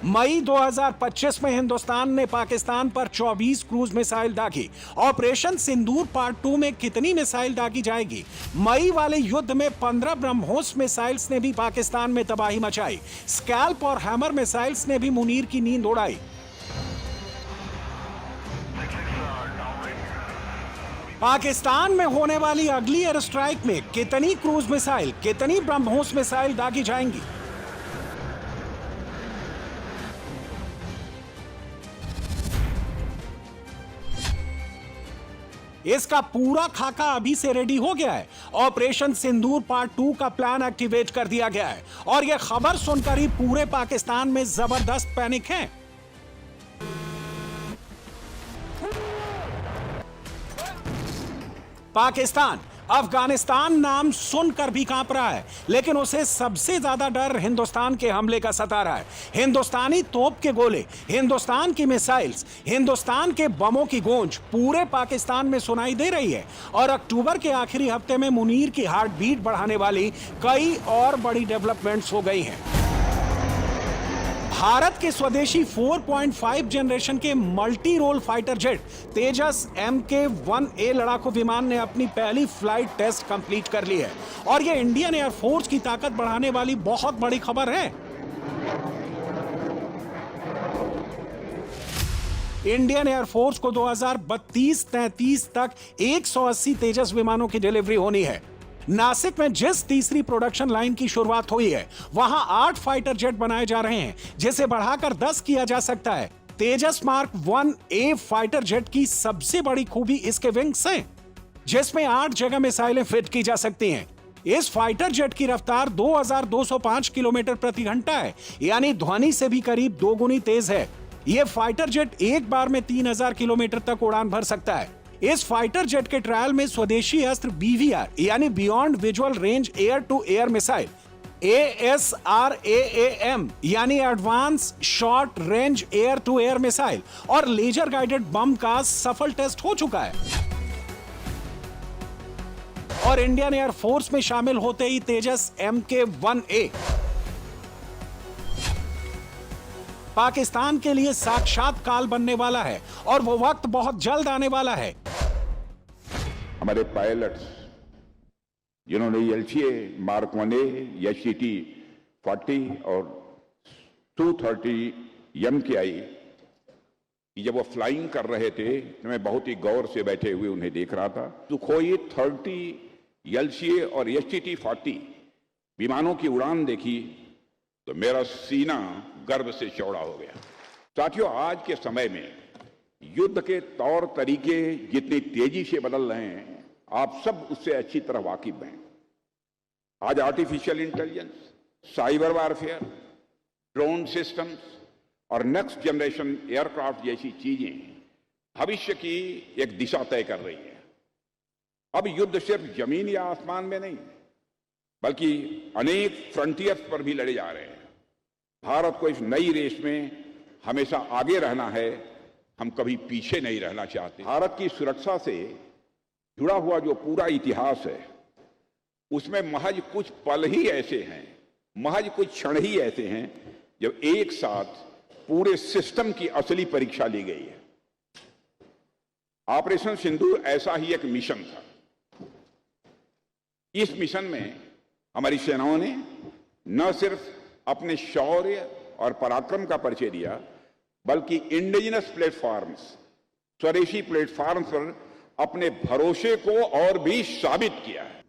मई 2025 में हिंदुस्तान ने पाकिस्तान पर 24 क्रूज मिसाइल दागी। ऑपरेशन सिंदूर पार्ट 2 में कितनी मिसाइल दागी जाएगी? मई वाले युद्ध में 15 ब्रह्मोस मिसाइल्स ने भी पाकिस्तान में तबाही मचाई। स्कैल्प और हैमर मिसाइल्स ने भी मुनीर की नींद उड़ाई। पाकिस्तान में होने वाली अगली एयर स्ट्राइक में कितनी क्रूज मिसाइल, कितनी ब्रह्मोस मिसाइल दागी जाएंगी? इसका पूरा खाका अभी से रेडी हो गया है। ऑपरेशन सिंदूर पार्ट 2 का प्लान एक्टिवेट कर दिया गया है और यह खबर सुनकर ही पूरे पाकिस्तान में जबरदस्त पैनिक है। पाकिस्तान अफगानिस्तान नाम सुनकर भी कांप रहा है, लेकिन उसे सबसे ज्यादा डर हिंदुस्तान के हमले का सता रहा है। हिंदुस्तानी तोप के गोले, हिंदुस्तान की मिसाइल्स, हिंदुस्तान के बमों की गूंज पूरे पाकिस्तान में सुनाई दे रही है और अक्टूबर के आखिरी हफ्ते में मुनीर की हार्ट बीट बढ़ाने वाली कई और बड़ी डेवलपमेंट्स हो गई हैं। भारत के स्वदेशी 4.5 जनरेशन के मल्टी रोल फाइटर जेट तेजस MK-1A लड़ाकू विमान ने अपनी पहली फ्लाइट टेस्ट कंप्लीट कर ली है और यह इंडियन एयरफोर्स की ताकत बढ़ाने वाली बहुत बड़ी खबर है। इंडियन एयरफोर्स को 2032-33 तक 180 तेजस विमानों की डिलीवरी होनी है। नासिक में जिस तीसरी प्रोडक्शन लाइन की शुरुआत हुई है, वहां 8 फाइटर जेट बनाए जा रहे हैं, जिसे बढ़ाकर 10 किया जा सकता है। तेजस मार्क 1A फाइटर जेट की सबसे बड़ी खूबी इसके विंग्स हैं, जिसमें 8 जगह मिसाइलें फिट की जा सकती हैं। इस फाइटर जेट की रफ्तार 2205 किलोमीटर प्रति घंटा है, यानी ध्वनि से भी करीब 2 गुनी तेज है। यह फाइटर जेट एक बार में 3000 किलोमीटर तक उड़ान भर सकता है। इस फाइटर जेट के ट्रायल में स्वदेशी अस्त्र BVR यानी beyond visual range air to air missile, ASRAAM यानी advance short range air to air missile और लेजर गाइडेड बम का सफल टेस्ट हो चुका है। और इंडियन एयरफोर्स में शामिल होते ही तेजस MK-1A पाकिस्तान के लिए साक्षात काल बनने वाला है और वो वक्त बहुत जल्द आने वाला है। हमारे पायलट्स जिन्होंने LCA मार्क 1A, HCT-40 और 230 MKI जब वो फ्लाइंग कर रहे थे तो मैं बहुत ही गौर से बैठे हुए उन्हें देख रहा था। सुखोई 30, LCA और HCT-40 विमानों की उड़ान देखी तो मेरा सीना गर्व से चौड़ा हो गया। साथियों, आज के समय में युद्ध के तौर तरीके जितनी तेजी से बदल रहे हैं, आप सब उससे अच्छी तरह वाकिफ हैं। आज artificial intelligence, cyber warfare, drone systems और नेक्स्ट जनरेशन एयरक्राफ्ट जैसी चीजें भविष्य की एक दिशा तय कर रही है। अब युद्ध सिर्फ जमीन या आसमान में नहीं, बल्कि अनेक फ्रंटियर्स पर भी लड़े जा रहे हैं। भारत को इस नई रेस में हमेशा आगे रहना है, हम कभी पीछे नहीं रहना चाहते। भारत की सुरक्षा से जुड़ा हुआ जो पूरा इतिहास है, उसमें महज कुछ पल ही ऐसे हैं, महज कुछ क्षण ही ऐसे हैं जब एक साथ पूरे सिस्टम की असली परीक्षा ली गई है। ऑपरेशन सिंदूर ऐसा ही एक मिशन था। इस मिशन में हमारी सेनाओं ने न सिर्फ अपने शौर्य और पराक्रम का परिचय दिया, बल्कि इंडिजिनस प्लेटफॉर्म्स, स्वदेशी प्लेटफॉर्म्स पर अपने भरोसे को और भी साबित किया है।